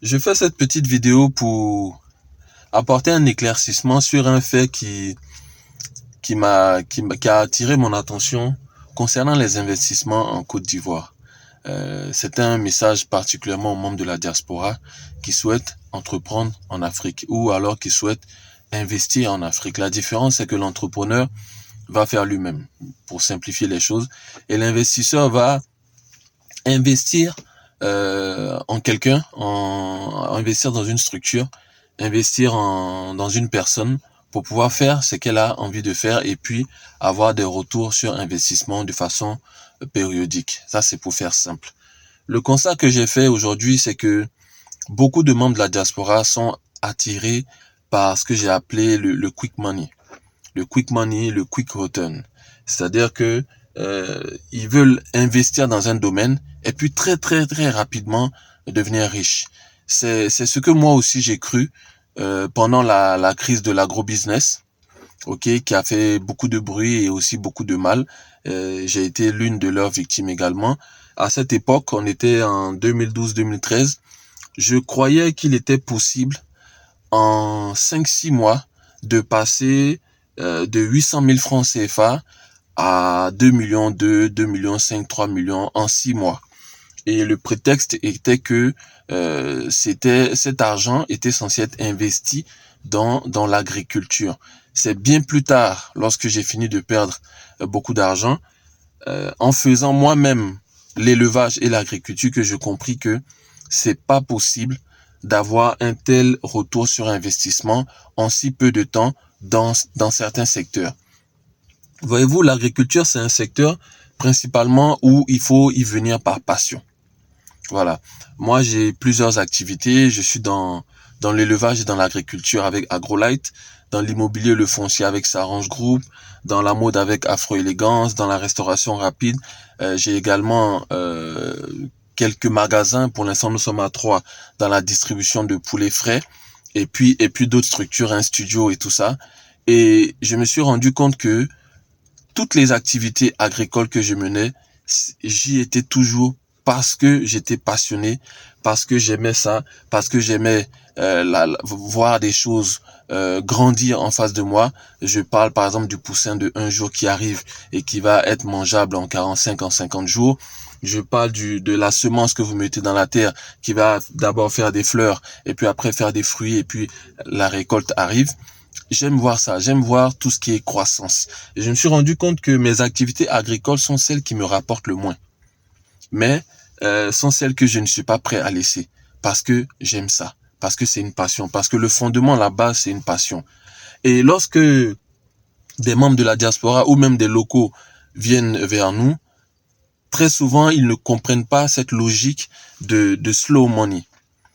Je fais cette petite vidéo pour apporter un éclaircissement sur un fait qui a attiré mon attention concernant les investissements en Côte d'Ivoire. C'est un message particulièrement aux membres de la diaspora qui souhaitent entreprendre en Afrique ou alors qui souhaitent investir en Afrique. La différence, c'est que l'entrepreneur va faire lui-même, pour simplifier les choses, et l'investisseur va investir en quelqu'un, investir dans une structure, dans une personne pour pouvoir faire ce qu'elle a envie de faire et puis avoir des retours sur investissement de façon périodique. Ça, c'est pour faire simple. Le constat que j'ai fait aujourd'hui, c'est que beaucoup de membres de la diaspora sont attirés par ce que j'ai appelé le quick money. Le quick money, le quick return. C'est-à-dire que ils veulent investir dans un domaine et puis très très très rapidement devenir riche. C'est ce que moi aussi j'ai cru pendant la crise de l'agrobusiness, ok, qui a fait beaucoup de bruit et aussi beaucoup de mal. J'ai été l'une de leurs victimes également. À cette époque, on était en 2012-2013. Je croyais qu'il était possible en 5-6 mois de passer de 800 000 francs CFA à 2 millions 2 millions 5, 3 millions en 6 mois. Et le prétexte était que cet argent était censé être investi dans l'agriculture. C'est bien plus tard, lorsque j'ai fini de perdre beaucoup d'argent, en faisant moi-même l'élevage et l'agriculture, que je compris que c'est pas possible d'avoir un tel retour sur investissement en si peu de temps dans certains secteurs. Voyez-vous, l'agriculture, c'est un secteur principalement où il faut y venir par passion. Voilà. Moi, j'ai plusieurs activités. Je suis dans l'élevage et dans l'agriculture avec AgroLight, dans l'immobilier, le foncier avec Sarange Group, dans la mode avec Afro Élégance, dans la restauration rapide. J'ai également quelques magasins. Pour l'instant, nous sommes à 3 dans la distribution de poulets frais. Et puis d'autres structures, un studio et tout ça. Et je me suis rendu compte que toutes les activités agricoles que je menais, j'y étais toujours parce que j'étais passionné, parce que j'aimais ça, parce que j'aimais voir des choses grandir en face de moi. Je parle par exemple du poussin de un jour qui arrive et qui va être mangeable en 45, en 50 jours. Je parle de la semence que vous mettez dans la terre qui va d'abord faire des fleurs et puis après faire des fruits et puis la récolte arrive. J'aime voir ça, j'aime voir tout ce qui est croissance. Et je me suis rendu compte que mes activités agricoles sont celles qui me rapportent le moins. Mais sont celles que je ne suis pas prêt à laisser. Parce que j'aime ça. Parce que c'est une passion. Parce que le fondement, la base, c'est une passion. Et lorsque des membres de la diaspora ou même des locaux viennent vers nous, très souvent, ils ne comprennent pas cette logique de slow money.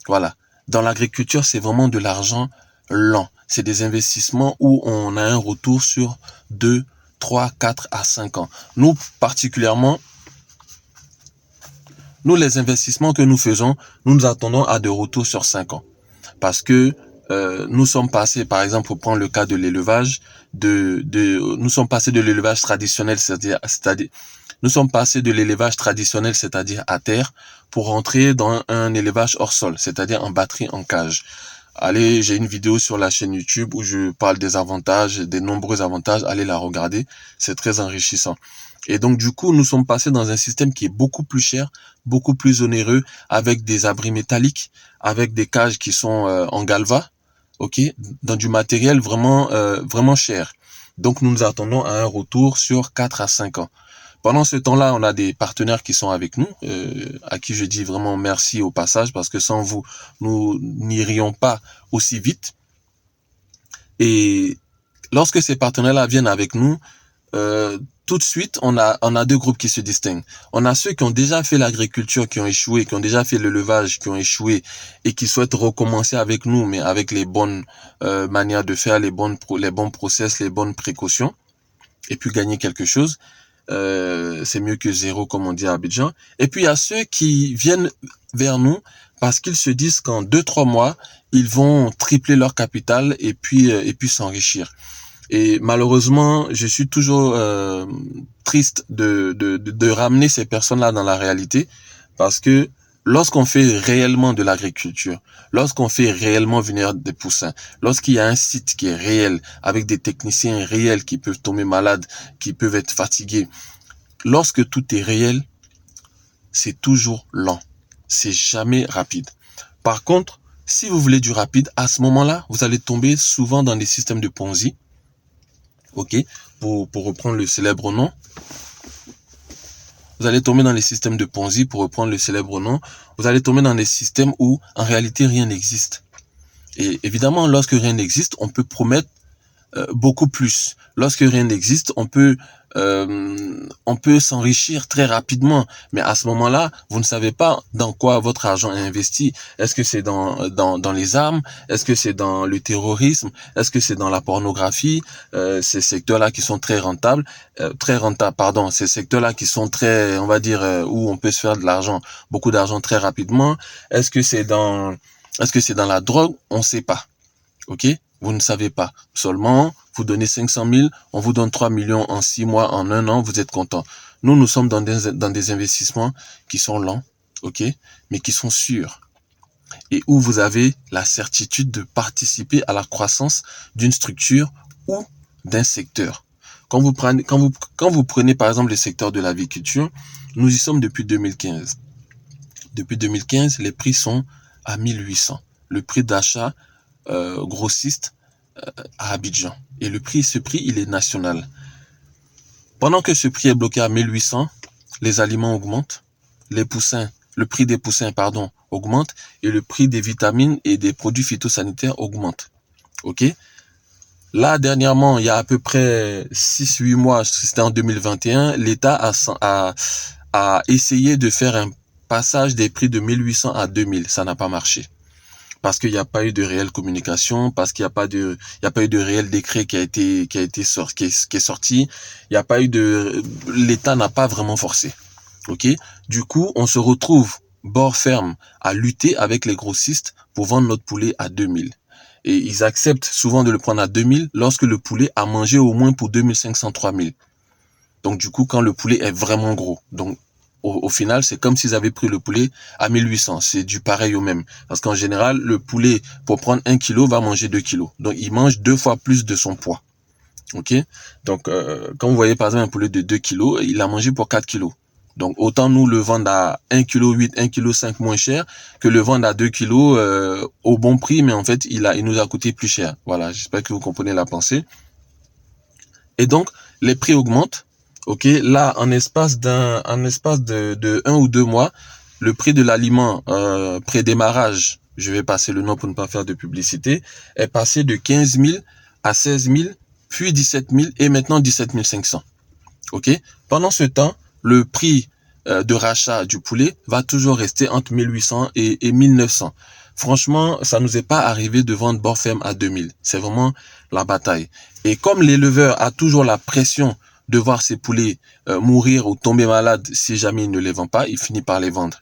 Voilà. Dans l'agriculture, c'est vraiment de l'argent lent. C'est des investissements où on a un retour sur 2, 3, 4 à 5 ans. Nous, particulièrement, nous, les investissements que nous faisons, nous attendons à des retours sur 5 ans. Parce que nous sommes passés, par exemple, pour prendre le cas de l'élevage, nous sommes passés de l'élevage traditionnel, c'est-à-dire nous sommes passés de l'élevage traditionnel, c'est-à-dire à terre, pour rentrer dans un élevage hors sol, c'est-à-dire en batterie, en cage. Allez, j'ai une vidéo sur la chaîne YouTube où je parle des avantages, des nombreux avantages. Allez la regarder, c'est très enrichissant. Et donc, du coup, nous sommes passés dans un système qui est beaucoup plus cher, beaucoup plus onéreux, avec des abris métalliques, avec des cages qui sont en galva, ok, dans du matériel vraiment cher. Donc, nous nous attendons à un retour sur 4 à 5 ans. Pendant ce temps-là, on a des partenaires qui sont avec nous, à qui je dis vraiment merci au passage, parce que sans vous, nous n'irions pas aussi vite. Et lorsque ces partenaires-là viennent avec nous, tout de suite, on a deux groupes qui se distinguent. On a ceux qui ont déjà fait l'agriculture, qui ont échoué, qui ont déjà fait l'élevage, qui ont échoué et qui souhaitent recommencer avec nous, mais avec les bonnes manières de faire, les bons process, les bonnes précautions, et puis gagner quelque chose. C'est mieux que zéro, comme on dit à Abidjan. Et puis il y a ceux qui viennent vers nous parce qu'ils se disent qu'en 2-3 mois, ils vont tripler leur capital et puis s'enrichir. Et malheureusement, je suis toujours triste de ramener ces personnes-là dans la réalité parce que lorsqu'on fait réellement de l'agriculture, lorsqu'on fait réellement venir des poussins, lorsqu'il y a un site qui est réel, avec des techniciens réels qui peuvent tomber malades, qui peuvent être fatigués, lorsque tout est réel, c'est toujours lent. C'est jamais rapide. Par contre, si vous voulez du rapide, à ce moment-là, vous allez tomber souvent dans des systèmes de Ponzi. Ok, pour reprendre le célèbre nom. Vous allez tomber dans les systèmes de Ponzi, pour reprendre le célèbre nom. Vous allez tomber dans des systèmes où, en réalité, rien n'existe. Et évidemment, lorsque rien n'existe, on peut promettre beaucoup plus. Lorsque rien n'existe, on peut s'enrichir très rapidement. Mais à ce moment-là, vous ne savez pas dans quoi votre argent est investi. Est-ce que c'est dans les armes? Est-ce que c'est dans le terrorisme? Est-ce que c'est dans la pornographie? Ces secteurs-là qui sont très rentables, ces secteurs-là qui sont très, on va dire, où on peut se faire de l'argent, beaucoup d'argent très rapidement. Est-ce que c'est dans la drogue? On ne sait pas. Ok? Vous ne savez pas. Seulement, vous donnez 500 000, on vous donne 3 millions en 6 mois, en 1 an, vous êtes content. Nous sommes dans des investissements qui sont lents, ok, mais qui sont sûrs. Et où vous avez la certitude de participer à la croissance d'une structure ou d'un secteur. Quand vous prenez par exemple le secteur de l'aviculture, nous y sommes depuis 2015. Depuis 2015, les prix sont à 1800. Le prix d'achat grossiste à Abidjan. Et ce prix, il est national. Pendant que ce prix est bloqué à 1800, les aliments augmentent, le prix des poussins, augmente, et le prix des vitamines et des produits phytosanitaires augmente. Ok? Là, dernièrement, il y a à peu près 6-8 mois, c'était en 2021, l'État a essayé de faire un passage des prix de 1800 à 2000. Ça n'a pas marché. Parce qu'il n'y a pas eu de réelle communication, parce qu'il n'y a pas eu de réel décret qui est sorti. Il n'y a pas eu l'État n'a pas vraiment forcé. Ok? Du coup, on se retrouve bord ferme à lutter avec les grossistes pour vendre notre poulet à 2000. Et ils acceptent souvent de le prendre à 2000 lorsque le poulet a mangé au moins pour 2500, 3000. Donc, du coup, quand le poulet est vraiment gros. Donc, au final, c'est comme s'ils avaient pris le poulet à 1800. C'est du pareil au même. Parce qu'en général, le poulet, pour prendre 1 kilo, va manger 2 kilos. Donc, il mange 2 fois plus de son poids. Ok? Donc, quand vous voyez par exemple un poulet de 2 kilos, il a mangé pour 4 kilos. Donc, autant nous le vendre à 1,8 kg, 1,5 kg moins cher que le vendre à 2 kilos au bon prix, mais en fait, il nous a coûté plus cher. Voilà, j'espère que vous comprenez la pensée. Et donc, les prix augmentent. Ok, là, en espace de 1 ou 2 mois, le prix de l'aliment pré-démarrage, je vais passer le nom pour ne pas faire de publicité, est passé de 15 000 à 16 000, puis 17 000 et maintenant 17 500. Ok, pendant ce temps, le prix de rachat du poulet va toujours rester entre 1800 et 1900. Franchement, ça nous est pas arrivé de vendre bord ferme à 2000. C'est vraiment la bataille. Et comme l'éleveur a toujours la pression de voir ses poulets mourir ou tomber malades si jamais il ne les vend pas, il finit par les vendre.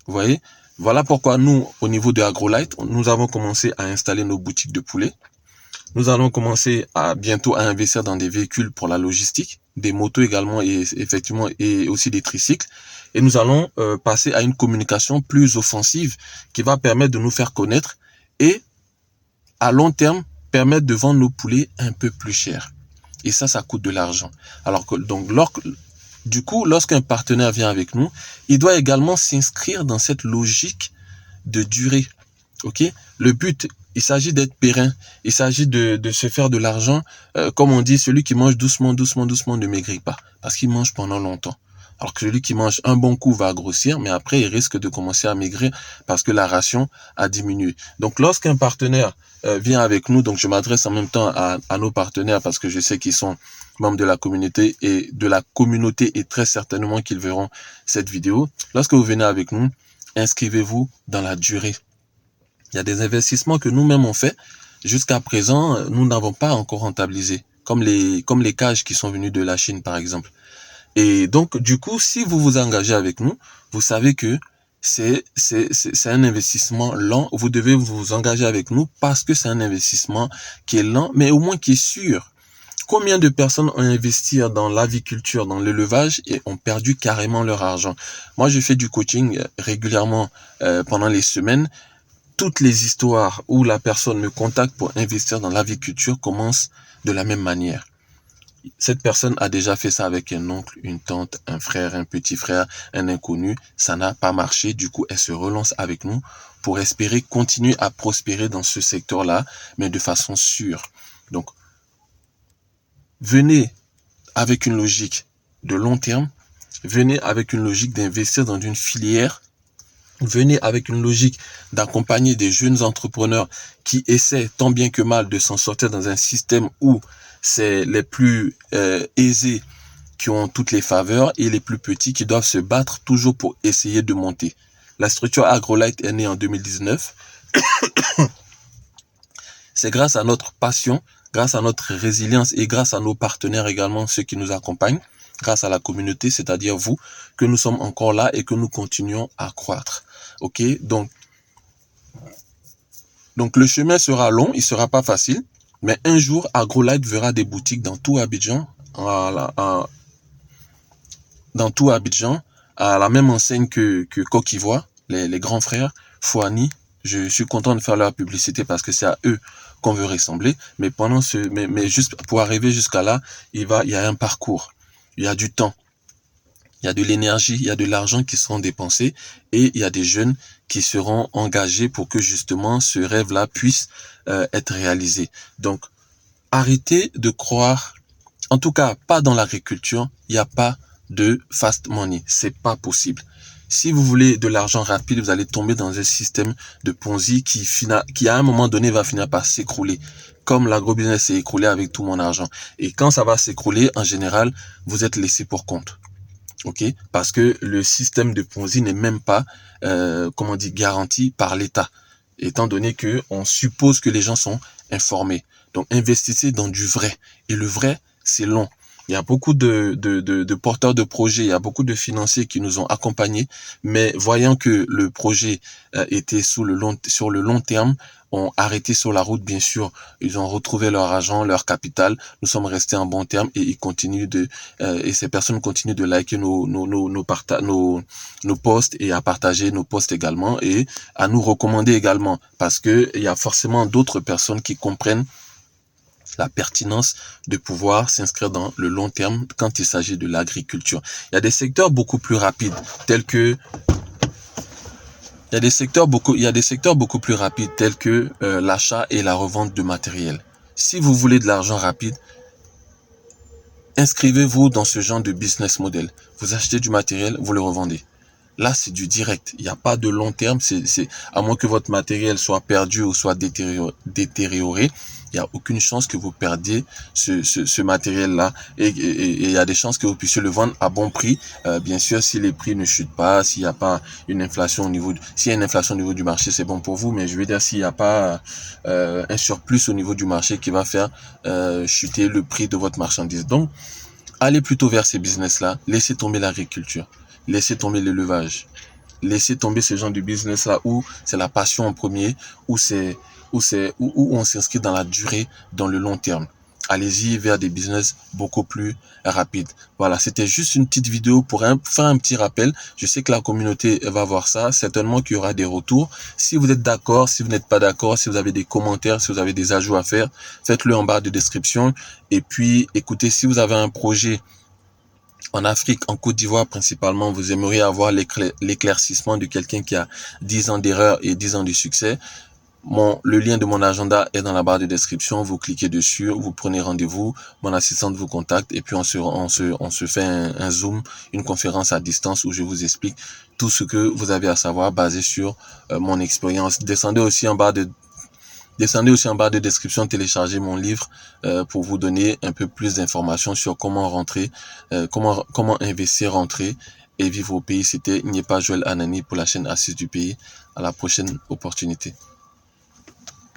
Vous voyez? Voilà pourquoi nous, au niveau de AgroLight, nous avons commencé à installer nos boutiques de poulets. Nous allons commencer bientôt à investir dans des véhicules pour la logistique, des motos également et effectivement et aussi des tricycles. Et nous allons passer à une communication plus offensive qui va permettre de nous faire connaître et à long terme permettre de vendre nos poulets un peu plus cher. Et ça coûte de l'argent. Alors que donc du coup, lorsqu'un partenaire vient avec nous, il doit également s'inscrire dans cette logique de durée. Ok? Le but, il s'agit d'être périn. Il s'agit de se faire de l'argent. Comme on dit, celui qui mange doucement ne maigrit pas. Parce qu'il mange pendant longtemps. Alors que celui qui mange un bon coup va grossir, mais après, il risque de commencer à maigrir parce que la ration a diminué. Donc, lorsqu'un partenaire vient avec nous, donc je m'adresse en même temps à nos partenaires parce que je sais qu'ils sont membres de la communauté et très certainement qu'ils verront cette vidéo. Lorsque vous venez avec nous, inscrivez-vous dans la durée. Il y a des investissements que nous-mêmes on fait. Jusqu'à présent, nous n'avons pas encore rentabilisé. Comme les cages qui sont venues de la Chine, par exemple. Et donc, du coup, si vous vous engagez avec nous, vous savez que c'est un investissement lent. Vous devez vous engager avec nous parce que c'est un investissement qui est lent, mais au moins qui est sûr. Combien de personnes ont investi dans l'aviculture, dans l'élevage et ont perdu carrément leur argent? Moi, je fais du coaching régulièrement pendant les semaines. Toutes les histoires où la personne me contacte pour investir dans l'aviculture commencent de la même manière. Cette personne a déjà fait ça avec un oncle, une tante, un frère, un petit frère, un inconnu. Ça n'a pas marché. Du coup, elle se relance avec nous pour espérer continuer à prospérer dans ce secteur-là, mais de façon sûre. Donc, venez avec une logique de long terme. Venez avec une logique d'investir dans une filière. Venez avec une logique d'accompagner des jeunes entrepreneurs qui essaient tant bien que mal de s'en sortir dans un système où c'est les plus aisés qui ont toutes les faveurs et les plus petits qui doivent se battre toujours pour essayer de monter. La structure AgroLight est née en 2019. C'est grâce à notre passion, grâce à notre résilience et grâce à nos partenaires également, ceux qui nous accompagnent, grâce à la communauté, c'est-à-dire vous, que nous sommes encore là et que nous continuons à croître. Ok, donc le chemin sera long, il sera pas facile, mais un jour, AgroLight verra des boutiques dans tout Abidjan, à la même enseigne que Coquivoire, les grands frères, Fouani. Je suis content de faire leur publicité parce que c'est à eux qu'on veut ressembler, mais mais juste pour arriver jusqu'à là, il y a un parcours, il y a du temps. Il y a de l'énergie, il y a de l'argent qui seront dépensés et il y a des jeunes qui seront engagés pour que justement ce rêve-là puisse être réalisé. Donc, arrêtez de croire, en tout cas pas dans l'agriculture, il n'y a pas de fast money, c'est pas possible. Si vous voulez de l'argent rapide, vous allez tomber dans un système de Ponzi qui à un moment donné va finir par s'écrouler. Comme l'agrobusiness s'est écroulé avec tout mon argent. Et quand ça va s'écrouler, en général, vous êtes laissé pour compte. Ok, parce que le système de Ponzi n'est même pas, garanti par l'État, étant donné que on suppose que les gens sont informés. Donc, investissez dans du vrai. Et le vrai, c'est long. Il y a beaucoup de porteurs de projets, il y a beaucoup de financiers qui nous ont accompagnés, mais voyant que le projet était sur le long terme, ont arrêté sur la route, bien sûr. Ils ont retrouvé leur argent, leur capital. Nous sommes restés en bon terme et ils continuent et ces personnes continuent de liker nos posts et à partager nos posts également et à nous recommander également parce que il y a forcément d'autres personnes qui comprennent la pertinence de pouvoir s'inscrire dans le long terme quand il s'agit de l'agriculture. Il y a des secteurs beaucoup plus rapides tels que il y a des secteurs beaucoup plus rapides tels que l'achat et la revente de matériel. Si vous voulez de l'argent rapide, inscrivez-vous dans ce genre de business model. Vous achetez du matériel, vous le revendez. Là, c'est du direct. Il n'y a pas de long terme. À moins que votre matériel soit perdu ou soit détérioré, il n'y a aucune chance que vous perdiez ce matériel-là. Et il y a des chances que vous puissiez le vendre à bon prix. Bien sûr, si les prix ne chutent pas, s'il n'y a pas une inflation s'il y a une inflation au niveau du marché, c'est bon pour vous. Mais je veux dire, s'il n'y a pas un surplus au niveau du marché qui va faire chuter le prix de votre marchandise. Donc, allez plutôt vers ces business-là. Laissez tomber l'agriculture. Laissez tomber l'élevage. Laissez tomber ce genre de business-là où c'est la passion en premier, où on s'inscrit dans la durée, dans le long terme. Allez-y vers des business beaucoup plus rapides. Voilà, c'était juste une petite vidéo pour faire un petit rappel. Je sais que la communauté va voir ça. Certainement qu'il y aura des retours. Si vous êtes d'accord, si vous n'êtes pas d'accord, si vous avez des commentaires, si vous avez des ajouts à faire, faites-le en barre de description. Et puis, écoutez, si vous avez un projet en Afrique, en Côte d'Ivoire principalement, vous aimeriez avoir l'éclaircissement de quelqu'un qui a 10 ans d'erreur et 10 ans de succès. Le lien de mon agenda est dans la barre de description. Vous cliquez dessus, vous prenez rendez-vous, mon assistante vous contacte et puis on se fait un Zoom, une conférence à distance où je vous explique tout ce que vous avez à savoir basé sur mon expérience. Descendez aussi en barre de description, téléchargez mon livre pour vous donner un peu plus d'informations sur comment rentrer, comment investir, rentrer et vivre au pays. C'était Nyepa Joël Anani pour la chaîne Assise du pays. À la prochaine opportunité.